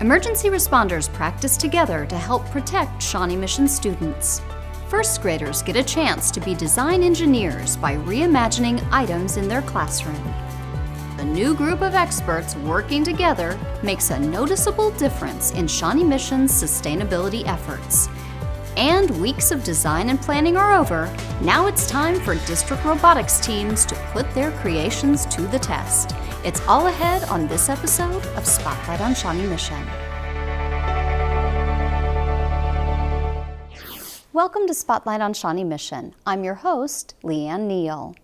Emergency responders practice together to help protect Shawnee Mission students. First graders get a chance to be design engineers by reimagining items in their classroom. A new group of experts working together makes a noticeable difference in Shawnee Mission's sustainability efforts. And weeks of design and planning are over. Now it's time for district robotics teams to put their creations to the test. It's all ahead on this episode of Spotlight on Shawnee Mission. Welcome to Spotlight on Shawnee Mission. I'm your host, Leanne Neal.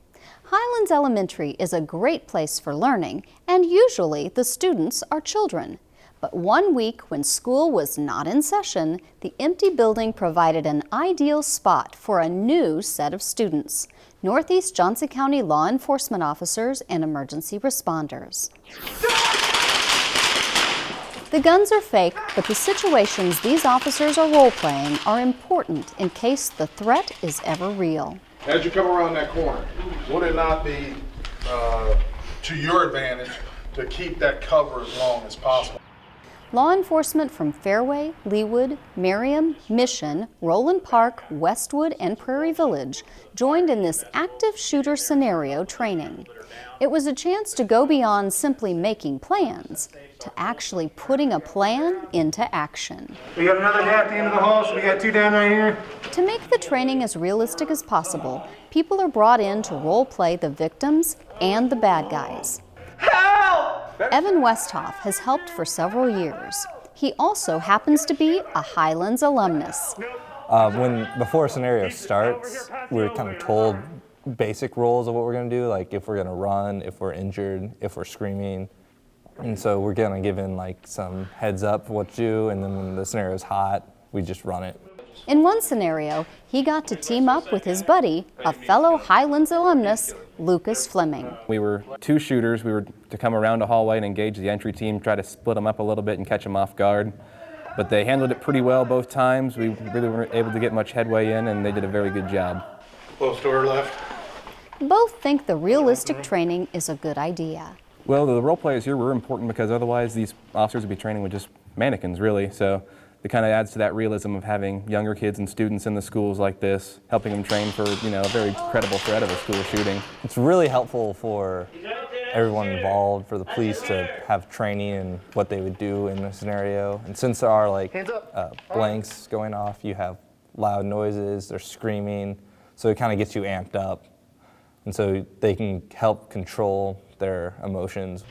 Highlands Elementary is a great place for learning, and usually the students are children. But one week when school was not in session, the empty building provided an ideal spot for a new set of students, Northeast Johnson County law enforcement officers and emergency responders. The guns are fake, but the situations these officers are role-playing are important in case the threat is ever real. As you come around that corner, would it not be to your advantage to keep that cover as long as possible? Law enforcement from Fairway, Leawood, Merriam, Mission, Roland Park, Westwood, and Prairie Village joined in this active shooter scenario training. It was a chance to go beyond simply making plans to actually putting a plan into action. We got another guy at the end of the hall, so we got two down right here. To make the training as realistic as possible, people are brought in to role-play the victims and the bad guys. Help! Evan Westhoff has helped for several years. He also happens to be a Highlands alumnus. Before a scenario starts, we're kind of told basic roles of what we're going to do, like if we're going to run, if we're injured, if we're screaming. And so we're going to give in like some heads up what to do, and then when the scenario's hot, we just run it. In one scenario, he got to team up with his buddy, a fellow Highlands alumnus, Lucas Fleming. We were two shooters. We were to come around a hallway and engage the entry team, try to split them up a little bit and catch them off guard. But they handled it pretty well both times. We really weren't able to get much headway in, and they did a very good job. Close door left. Both think the realistic training is a good idea. Well, the role players here were important because otherwise these officers would be training with just mannequins, really. So it kind of adds to that realism of having younger kids and students in the schools like this, helping them train for, a very credible threat of a school shooting. It's really helpful for everyone involved, for the police to have training in what they would do in the scenario. And since there are blanks going off, you have loud noises, they're screaming, so it kind of gets you amped up. And so they can help control their emotions.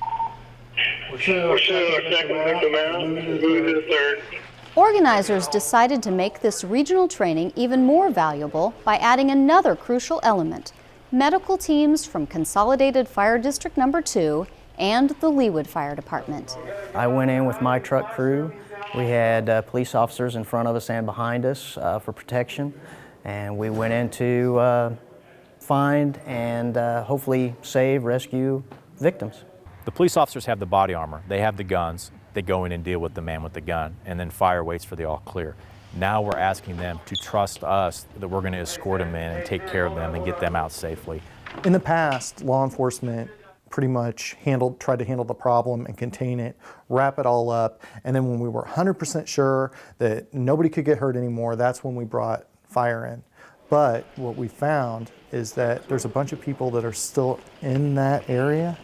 Organizers decided to make this regional training even more valuable by adding another crucial element: medical teams from Consolidated Fire District Number 2 and the Leawood Fire Department. I went in with my truck crew. We had police officers in front of us and behind us for protection, and we went in to find and hopefully save, rescue victims. The police officers have the body armor, they have the guns, they go in and deal with the man with the gun, and then fire waits for the all clear. Now we're asking them to trust us that we're going to escort them in and take care of them and get them out safely. In the past, law enforcement pretty much tried to handle the problem and contain it, wrap it all up, and then when we were 100% sure that nobody could get hurt anymore, that's when we brought fire in. But what we found is that there's a bunch of people that are still in that area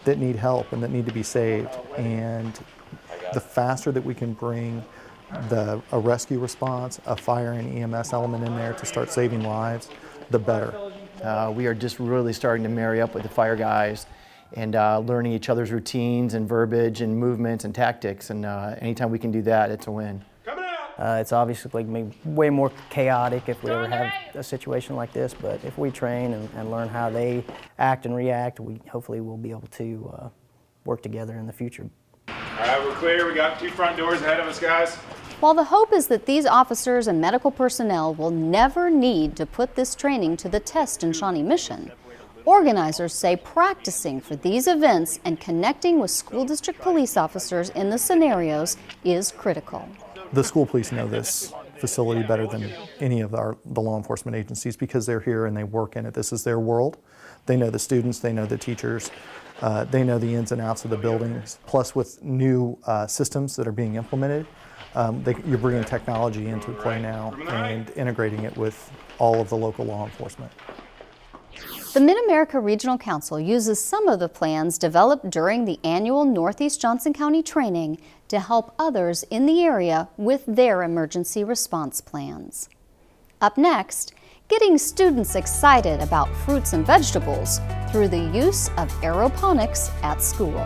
that need help and that need to be saved. And the faster that we can bring a rescue response, a fire and EMS element in there to start saving lives, the better. We are just really starting to marry up with the fire guys and learning each other's routines and verbiage and movements and tactics. And anytime we can do that, it's a win. It's obviously maybe way more chaotic if we ever have a situation like this, but if we train and learn how they act and react, we hopefully will be able to work together in the future. All right, we're clear. We got two front doors ahead of us, guys. While the hope is that these officers and medical personnel will never need to put this training to the test in Shawnee Mission, organizers say practicing for these events and connecting with school district police officers in the scenarios is critical. The school police know this facility better than any of the law enforcement agencies because they're here and they work in it. This is their world. They know the students, they know the teachers. They know the ins and outs of the buildings. Plus, with new systems that are being implemented, you're bringing technology into play now and integrating it with all of the local law enforcement. The Mid-America Regional Council uses some of the plans developed during the annual Northeast Johnson County training to help others in the area with their emergency response plans. Up next, getting students excited about fruits and vegetables through the use of aeroponics at school.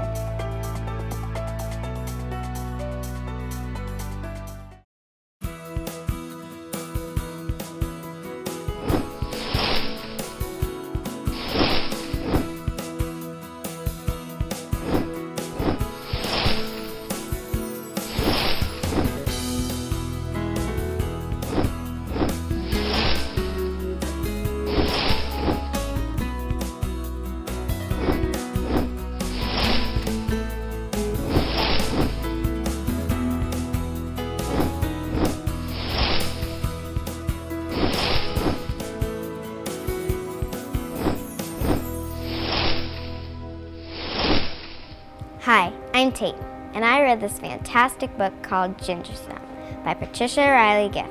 Hi, I'm Tate, and I read this fantastic book called Ginger Snap by Patricia Riley Giff.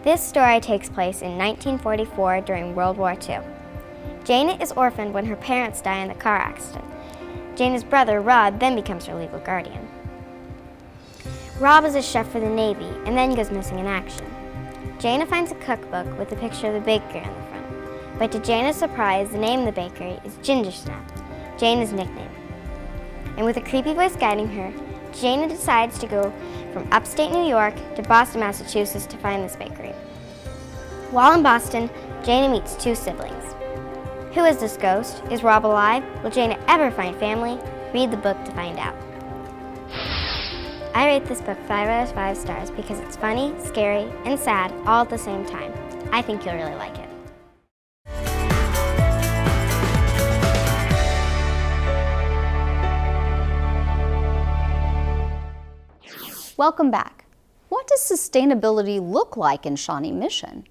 This story takes place in 1944 during World War II. Jana is orphaned when her parents die in a car accident. Jana's brother, Rob, then becomes her legal guardian. Rob is a chef for the Navy and then goes missing in action. Jana finds a cookbook with a picture of the bakery on the front, but to Jana's surprise, the name of the bakery is Ginger Snap, Jana's nickname. And with a creepy voice guiding her, Jana decides to go from upstate New York to Boston, Massachusetts to find this bakery. While in Boston, Jana meets two siblings. Who is this ghost? Is Rob alive? Will Jana ever find family? Read the book to find out. I rate this book 5 out of 5 stars because it's funny, scary, and sad all at the same time. I think you'll really like it. Welcome back. What does sustainability look like in Shawnee Mission?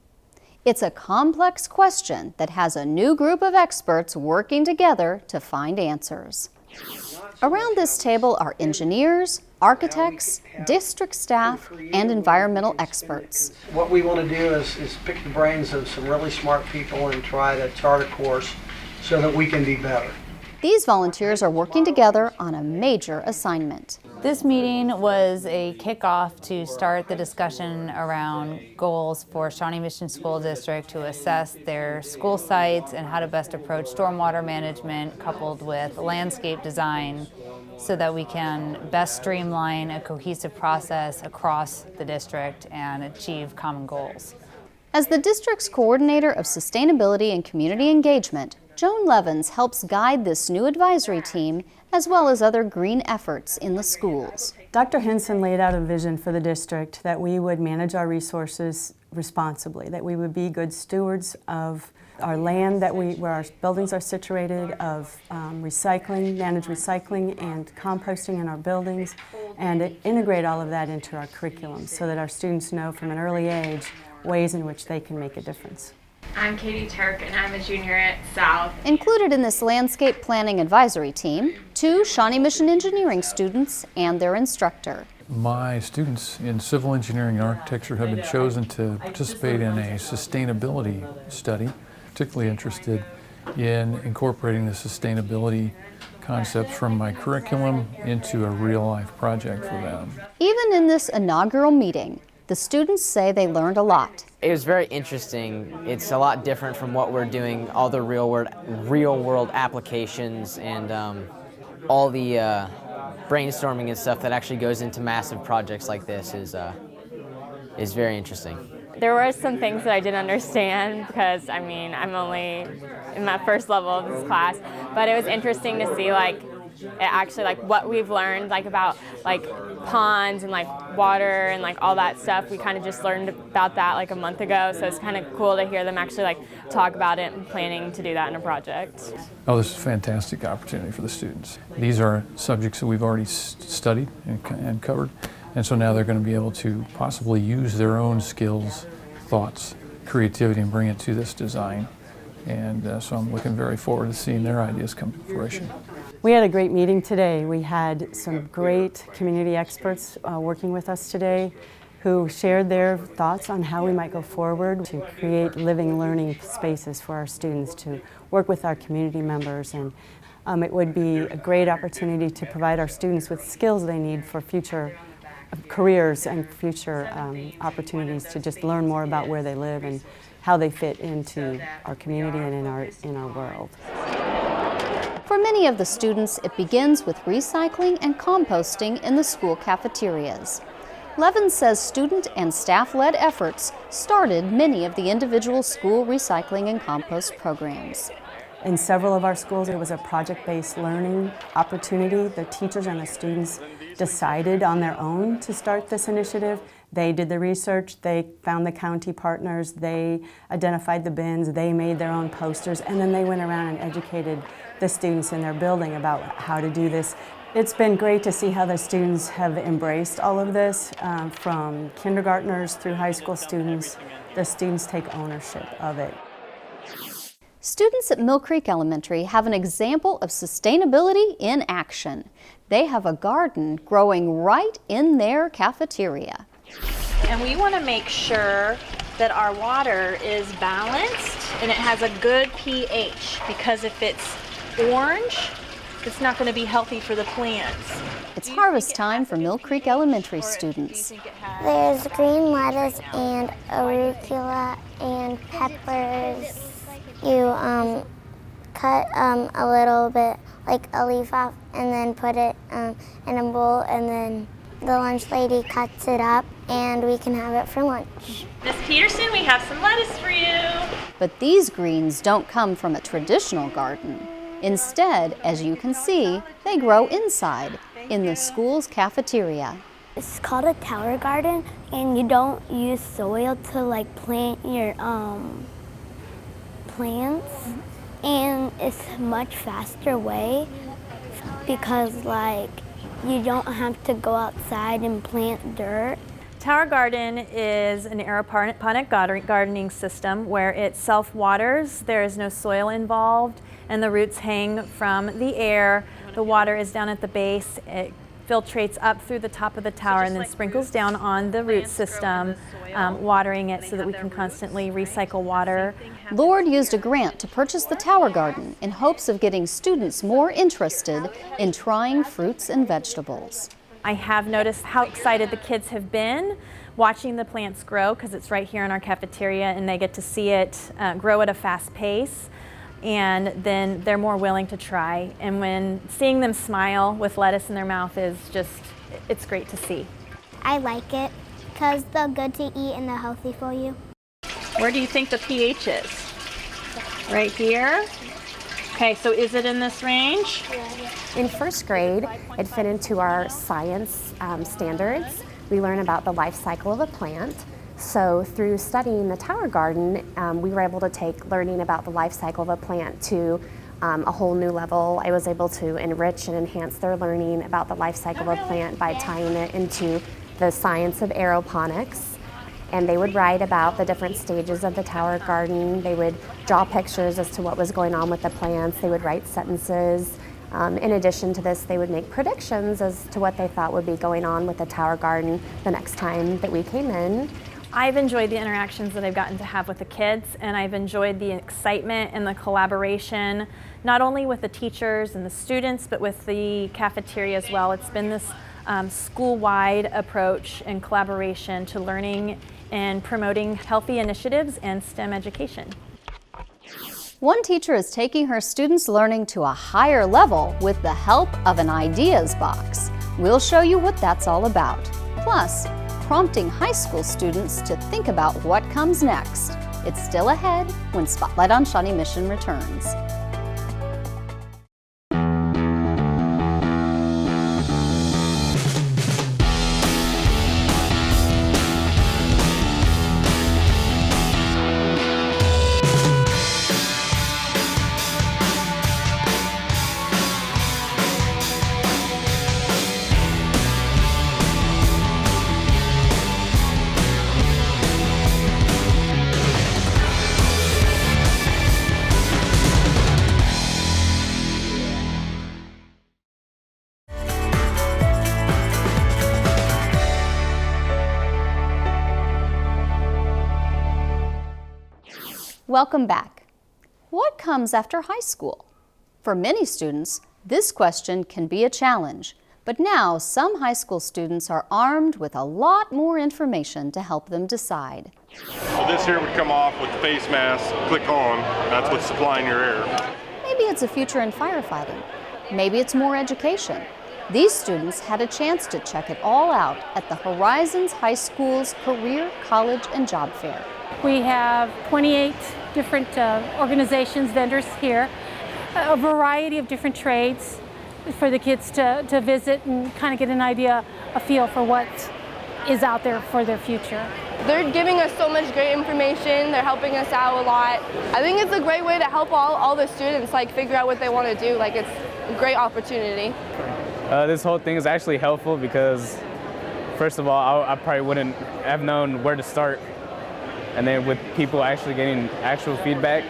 It's a complex question that has a new group of experts working together to find answers. Around this table are engineers, architects, district staff, and environmental experts. What we want to do is pick the brains of some really smart people and try to chart a course so that we can be better. These volunteers are working together on a major assignment. This meeting was a kickoff to start the discussion around goals for Shawnee Mission School District to assess their school sites and how to best approach stormwater management coupled with landscape design so that we can best streamline a cohesive process across the district and achieve common goals. As the district's coordinator of sustainability and community engagement, Joan Levins helps guide this new advisory team as well as other green efforts in the schools. Dr. Henson laid out a vision for the district that we would manage our resources responsibly, that we would be good stewards of our land where our buildings are situated, of recycling, manage recycling and composting in our buildings, and integrate all of that into our curriculum so that our students know from an early age ways in which they can make a difference. I'm Katie Turk and I'm a junior at South. Included in this landscape planning advisory team, 2 Shawnee Mission engineering students and their instructor. My students in civil engineering and architecture have been chosen to participate in a sustainability study, particularly interested in incorporating the sustainability concepts from my curriculum into a real-life project for them. Even in this inaugural meeting, the students say they learned a lot. It was very interesting. It's a lot different from what we're doing, all the real-world applications and all the brainstorming and stuff that actually goes into massive projects like this is very interesting. There were some things that I didn't understand because, I mean, I'm only in my first level of this class, but it was interesting to see what we've learned about ponds and water and all that stuff. We kind of just learned about that a month ago, so it's kind of cool to hear them actually talk about it and planning to do that in a project. Oh, this is a fantastic opportunity for the students. These are subjects that we've already studied and covered, and so now they're going to be able to possibly use their own skills, thoughts, creativity, and bring it to this design. And so I'm looking very forward to seeing their ideas come to fruition. We had a great meeting today. We had some great community experts working with us today who shared their thoughts on how we might go forward to create living learning spaces for our students, to work with our community members, and it would be a great opportunity to provide our students with skills they need for future careers and future opportunities to just learn more about where they live and how they fit into our community and in our world. For many of the students, it begins with recycling and composting in the school cafeterias. Levin says student and staff-led efforts started many of the individual school recycling and compost programs. In several of our schools, it was a project-based learning opportunity. The teachers and the students decided on their own to start this initiative. They did the research, they found the county partners, they identified the bins, they made their own posters, and then they went around and educated the students in their building about how to do this. It's been great to see how the students have embraced all of this, from kindergartners through high school students. The students take ownership of it. Students at Mill Creek Elementary have an example of sustainability in action. They have a garden growing right in their cafeteria. And we want to make sure that our water is balanced and it has a good pH, because if it's orange, it's not going to be healthy for the plants. It's harvest time for Mill Creek Elementary students. There's green lettuce and arugula and peppers. You cut a little bit, like a leaf off, and then put it in a bowl, and then the lunch lady cuts it up, and we can have it for lunch. Miss Peterson, we have some lettuce for you. But these greens don't come from a traditional garden. Instead, as you can see, they grow inside, in the school's cafeteria. It's called a tower garden, and you don't use soil to plant your plants, and it's a much faster way because you don't have to go outside and plant dirt. Tower garden is an aeroponic gardening system where it self-waters. There is no soil involved, and the roots hang from the air. The water is down at the base. It filtrates up through the top of the tower and then sprinkles down on the root system, watering it so that we can constantly recycle water. Lord used a grant to purchase the tower garden in hopes of getting students more interested in trying fruits and vegetables. I have noticed how excited the kids have been watching the plants grow, because it's right here in our cafeteria and they get to see it grow at a fast pace. And then they're more willing to try. And when seeing them smile with lettuce in their mouth is just, it's great to see. I like it because they're good to eat and they're healthy for you. Where do you think the pH is? Right here? Okay, so is it in this range? In first grade, it fit into our science standards. We learn about the life cycle of a plant. So through studying the tower garden, we were able to take learning about the life cycle of a plant to a whole new level. I was able to enrich and enhance their learning about the life cycle of a plant by tying it into the science of aeroponics. And they would write about the different stages of the tower garden. They would draw pictures as to what was going on with the plants. They would write sentences. In addition to this, they would make predictions as to what they thought would be going on with the tower garden the next time that we came in. I've enjoyed the interactions that I've gotten to have with the kids, and I've enjoyed the excitement and the collaboration, not only with the teachers and the students, but with the cafeteria as well. It's been this school-wide approach and collaboration to learning and promoting healthy initiatives and STEM education. One teacher is taking her students' learning to a higher level with the help of an ideas box. We'll show you what that's all about. Plus, prompting high school students to think about what comes next. It's still ahead when Spotlight on Shawnee Mission returns. Welcome back. What comes after high school? For many students, this question can be a challenge, but now some high school students are armed with a lot more information to help them decide. So this here would come off with the face mask, click on, that's what's supplying your air. Maybe it's a future in firefighting. Maybe it's more education. These students had a chance to check it all out at the Horizons High School's Career, College, and Job Fair. We have 28 different organizations, vendors here, a variety of different trades for the kids to visit and kind of get an idea, a feel for what is out there for their future. They're giving us so much great information. They're helping us out a lot. I think it's a great way to help all the students figure out what they want to do. It's a great opportunity. This whole thing is actually helpful because, first of all, I probably wouldn't have known where to start. And then with people actually getting actual feedback,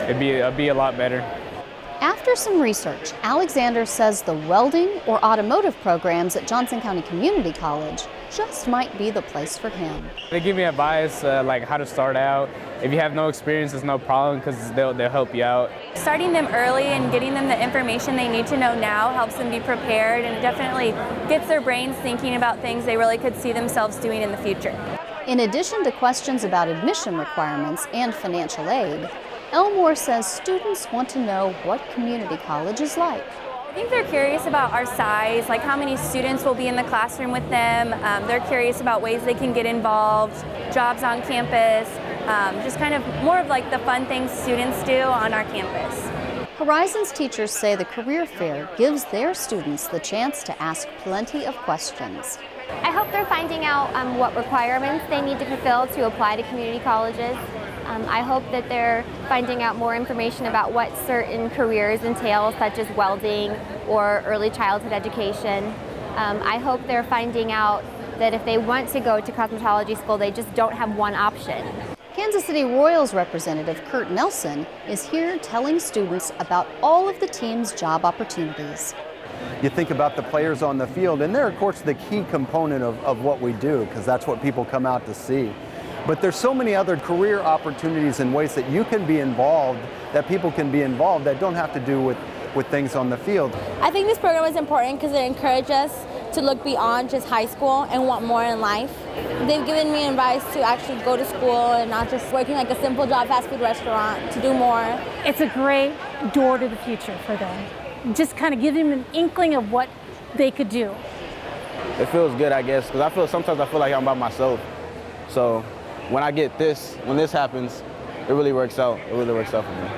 it'd be a lot better. After some research, Alexander says the welding or automotive programs at Johnson County Community College just might be the place for him. They give me advice like how to start out. If you have no experience, it's no problem because they'll help you out. Starting them early and getting them the information they need to know now helps them be prepared, and it definitely gets their brains thinking about things they really could see themselves doing in the future. In addition to questions about admission requirements and financial aid, Elmore says students want to know what community college is like. I think they're curious about our size, like how many students will be in the classroom with them. They're curious about ways they can get involved, jobs on campus, just kind of more of the fun things students do on our campus. Horizons teachers say the career fair gives their students the chance to ask plenty of questions. I hope they're finding out what requirements they need to fulfill to apply to community colleges. I hope that they're finding out more information about what certain careers entail, such as welding or early childhood education. I hope they're finding out that if they want to go to cosmetology school, they just don't have one option. Kansas City Royals representative Kurt Nelson is here telling students about all of the team's job opportunities. You think about the players on the field, and they're, of course, the key component of what we do, because that's what people come out to see. But there's so many other career opportunities and ways that you can be involved, that people can be involved, that don't have to do with things on the field. I think this program is important because it encourages us to look beyond just high school and want more in life. They've given me advice to actually go to school and not just working like a simple job, fast food restaurant, to do more. It's a great door to the future for them. Just kind of give them an inkling of what they could do. It feels good, I guess, because sometimes I feel like I'm by myself. So when this happens, it really works out. It really works out for me.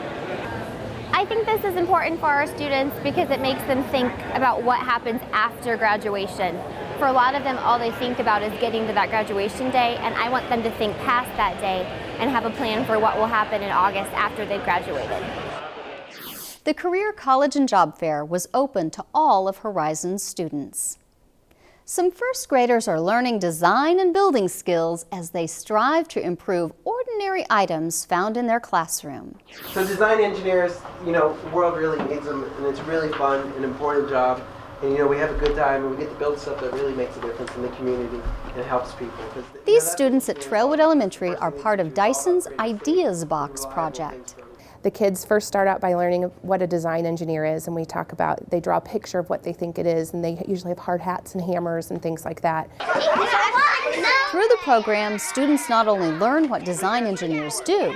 I think this is important for our students because it makes them think about what happens after graduation. For a lot of them, all they think about is getting to that graduation day, and I want them to think past that day and have a plan for what will happen in August after they've graduated. The Career, College, and Job Fair was open to all of Horizons students. Some first graders are learning design and building skills as they strive to improve ordinary items found in their classroom. So design engineers, the world really needs them, and it's really fun, an important job. And we have a good time, and we get to build stuff that really makes a difference in the community and helps people. These students at Trailwood Elementary are part of Dyson's Ideas Box project. The kids first start out by learning what a design engineer is, and they draw a picture of what they think it is, and they usually have hard hats and hammers and things like that. Through the program, students not only learn what design engineers do,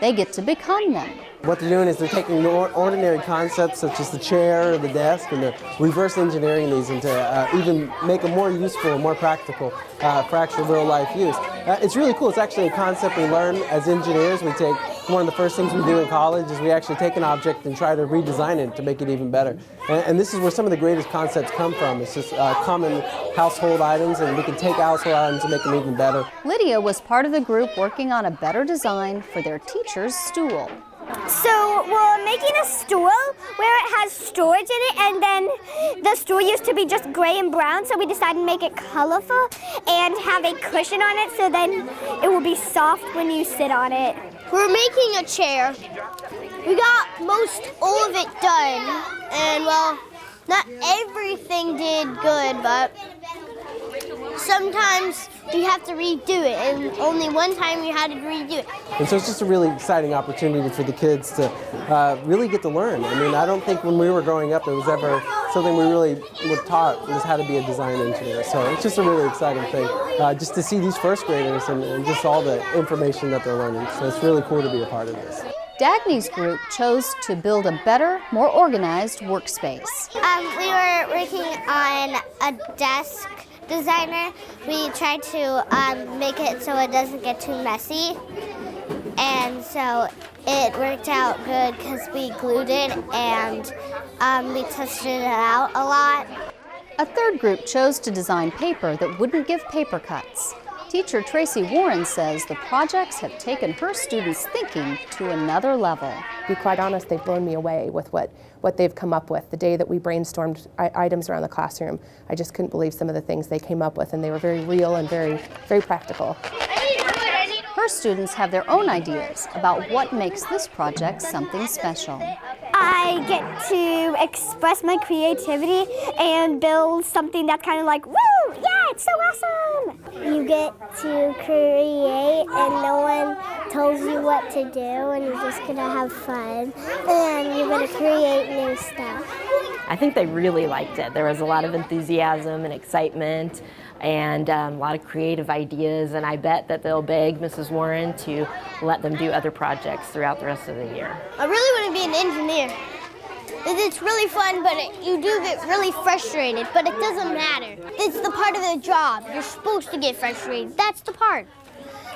they get to become them. What they're doing is they're taking ordinary concepts such as the chair or the desk, and they're reverse engineering these into even make them more useful and more practical for actual real life use. It's really cool. It's actually a concept we learn as engineers. One of the first things we do in college is we actually take an object and try to redesign it to make it even better. And this is where some of the greatest concepts come from. It's just common household items, and we can take household items and make them even better. Lydia was part of the group working on a better design for their teacher's stool. So we're making a stool where it has storage in it, and then the stool used to be just gray and brown, so we decided to make it colorful and have a cushion on it so then it will be soft when you sit on it. We're making a chair. We got most all of it done, and well, not everything did good, but sometimes you have to redo it, and only one time you had to redo it. And so it's just a really exciting opportunity for the kids to really get to learn. I mean, I don't think when we were growing up it was ever something we really were taught was how to be a design engineer. So it's just a really exciting thing just to see these first graders and just all the information that they're learning. So it's really cool to be a part of this. Dagny's group chose to build a better, more organized workspace. We were working on a desk designer. We tried to make it so it doesn't get too messy, and so it worked out good because we glued it and we tested it out a lot. A third group chose to design paper that wouldn't give paper cuts. Teacher Tracy Warren says the projects have taken her students' thinking to another level. To be quite honest, they've blown me away with what they've come up with. The day that we brainstormed items around the classroom, I just couldn't believe some of the things they came up with, and they were very real and very, very practical. Her students have their own ideas about what makes this project something special. I get to express my creativity and build something that's kind of like, woo, yeah, it's so awesome. You get to create and no one tells you what to do, and you're just gonna have fun and you're gonna create new stuff. I think they really liked it. There was a lot of enthusiasm and excitement and a lot of creative ideas, and I bet that they'll beg Mrs. Warren to let them do other projects throughout the rest of the year. I really want to be an engineer. It's really fun, but you do get really frustrated, but it doesn't matter. It's the part of the job. You're supposed to get frustrated. That's the part.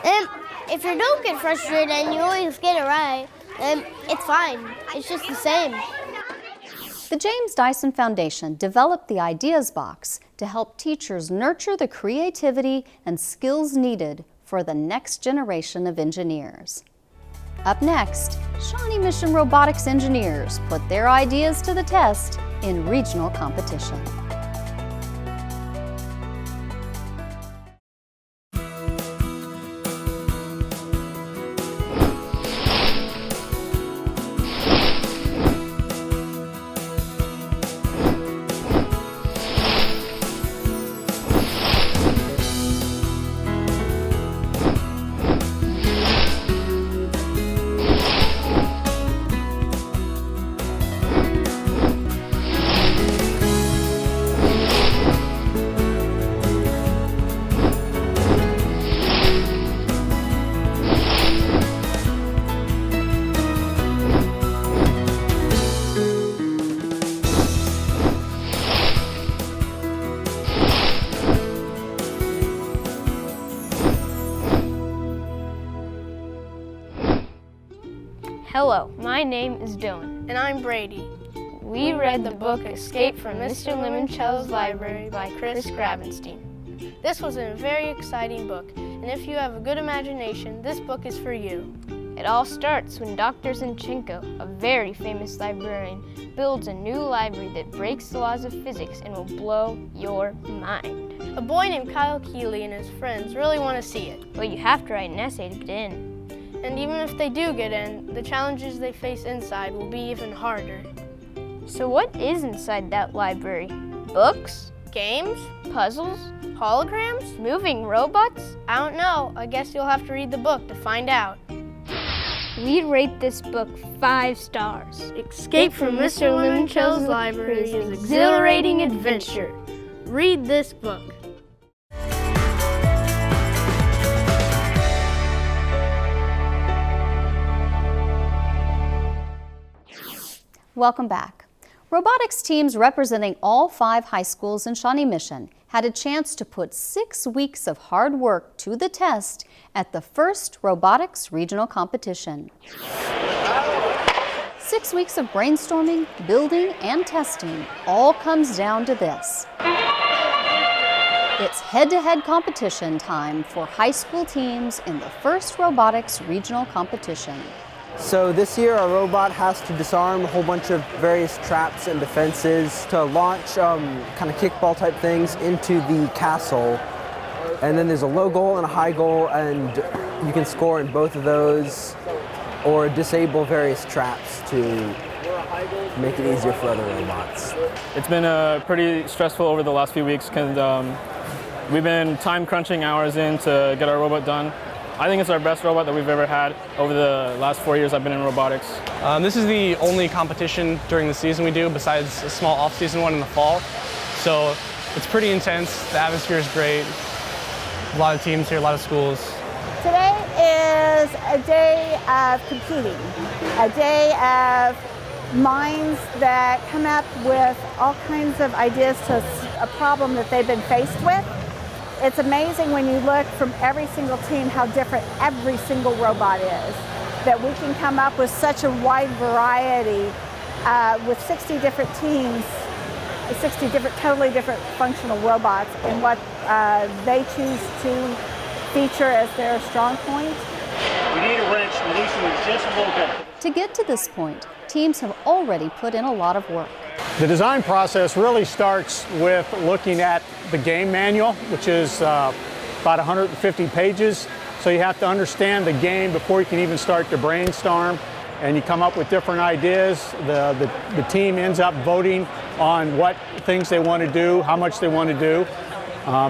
And if you don't get frustrated and you always get it right, then it's fine. It's just the same. The James Dyson Foundation developed the Ideas Box to help teachers nurture the creativity and skills needed for the next generation of engineers. Up next, Shawnee Mission Robotics engineers put their ideas to the test in regional competition. Hello, my name is Dylan. And I'm Brady. We read the book Escape from Mr. Limoncello's Library by Chris Gravenstein. This was a very exciting book, and if you have a good imagination, this book is for you. It all starts when Dr. Zinchenko, a very famous librarian, builds a new library that breaks the laws of physics and will blow your mind. A boy named Kyle Keeley and his friends really want to see it. Well, you have to write an essay to get in. And even if they do get in, the challenges they face inside will be even harder. So what is inside that library? Books? Games? Puzzles? Holograms? Moving robots? I don't know. I guess you'll have to read the book to find out. We'd rate this book 5 stars. Escape from Mr. Limoncello's Library is an exhilarating adventure. Read this book. Welcome back. Robotics teams representing all 5 high schools in Shawnee Mission had a chance to put 6 weeks of hard work to the test at the first robotics regional competition. 6 weeks of brainstorming, building, and testing all comes down to this. It's head-to-head competition time for high school teams in the first robotics regional competition. So this year our robot has to disarm a whole bunch of various traps and defenses to launch kind of kickball type things into the castle. And then there's a low goal and a high goal, and you can score in both of those or disable various traps to make it easier for other robots. It's been pretty stressful over the last few weeks because We've been time crunching hours in to get our robot done. I think it's our best robot that we've ever had over the last 4 years I've been in robotics. This is the only competition during the season we do besides a small off-season one in the fall. So it's pretty intense. The atmosphere is great. A lot of teams here, a lot of schools. Today is a day of competing, a day of minds that come up with all kinds of ideas to a problem that they've been faced with. It's amazing when you look from every single team how different every single robot is, that we can come up with such a wide variety with 60 different teams, 60 different, totally different functional robots, and what they choose to feature as their strong point. We need a wrench to loosen it just a little bit. To get to this point, teams have already put in a lot of work. The design process really starts with looking at the game manual, which is about 150 pages. So you have to understand the game before you can even start to brainstorm, and you come up with different ideas. The team ends up voting on what things they want to do, how much they want to do,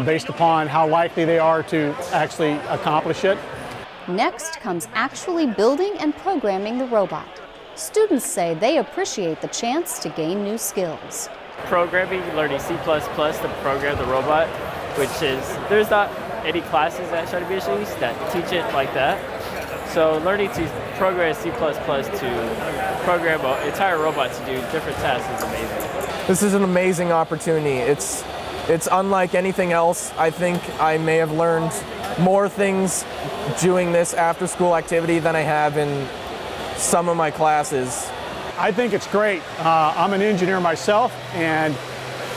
based upon how likely they are to actually accomplish it. Next comes actually building and programming the robot. Students say they appreciate the chance to gain new skills. Programming, learning C++ to program the robot, which is, there's not any classes at Shawnee Mission that teach it like that. So learning to program C++ to program an entire robot to do different tasks is amazing. This is an amazing opportunity. It's unlike anything else. I think I may have learned more things doing this after-school activity than I have in some of my classes. I think it's great. I'm an engineer myself, and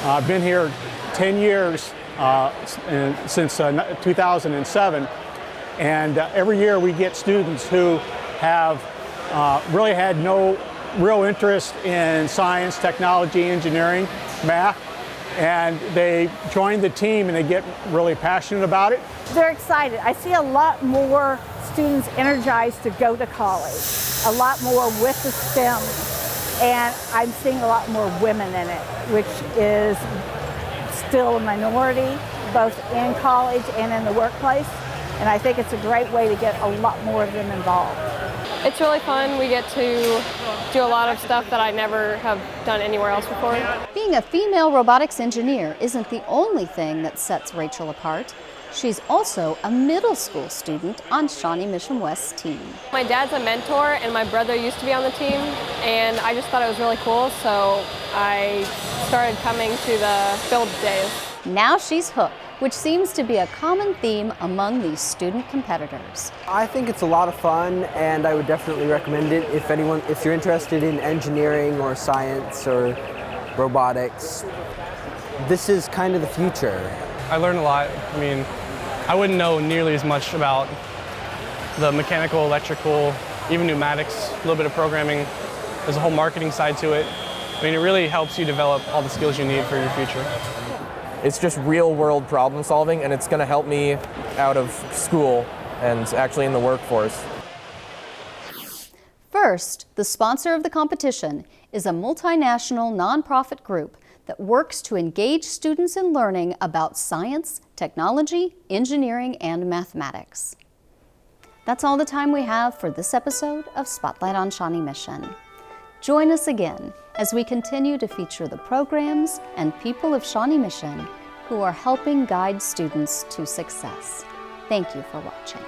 I've been here 10 years since 2007. And every year we get students who have really had no real interest in science, technology, engineering, math, and they join the team and they get really passionate about it. They're excited. I see a lot more students energized to go to college, a lot more with the STEM, and I'm seeing a lot more women in it, which is still a minority, both in college and in the workplace, and I think it's a great way to get a lot more of them involved. It's really fun. We get to do a lot of stuff that I never have done anywhere else before. Being a female robotics engineer isn't the only thing that sets Rachel apart. She's also a middle school student on Shawnee Mission West's team. My dad's a mentor and my brother used to be on the team, and I just thought it was really cool, so I started coming to the field days. Now she's hooked, which seems to be a common theme among these student competitors. I think it's a lot of fun, and I would definitely recommend it if you're interested in engineering or science or robotics. This is kind of the future. I learned a lot. I mean, I wouldn't know nearly as much about the mechanical, electrical, even pneumatics, a little bit of programming. There's a whole marketing side to it. I mean, it really helps you develop all the skills you need for your future. It's just real world problem solving, and it's going to help me out of school and actually in the workforce. First, the sponsor of the competition is a multinational nonprofit group that works to engage students in learning about science, technology, engineering, and mathematics. That's all the time we have for this episode of Spotlight on Shawnee Mission. Join us again as we continue to feature the programs and people of Shawnee Mission who are helping guide students to success. Thank you for watching.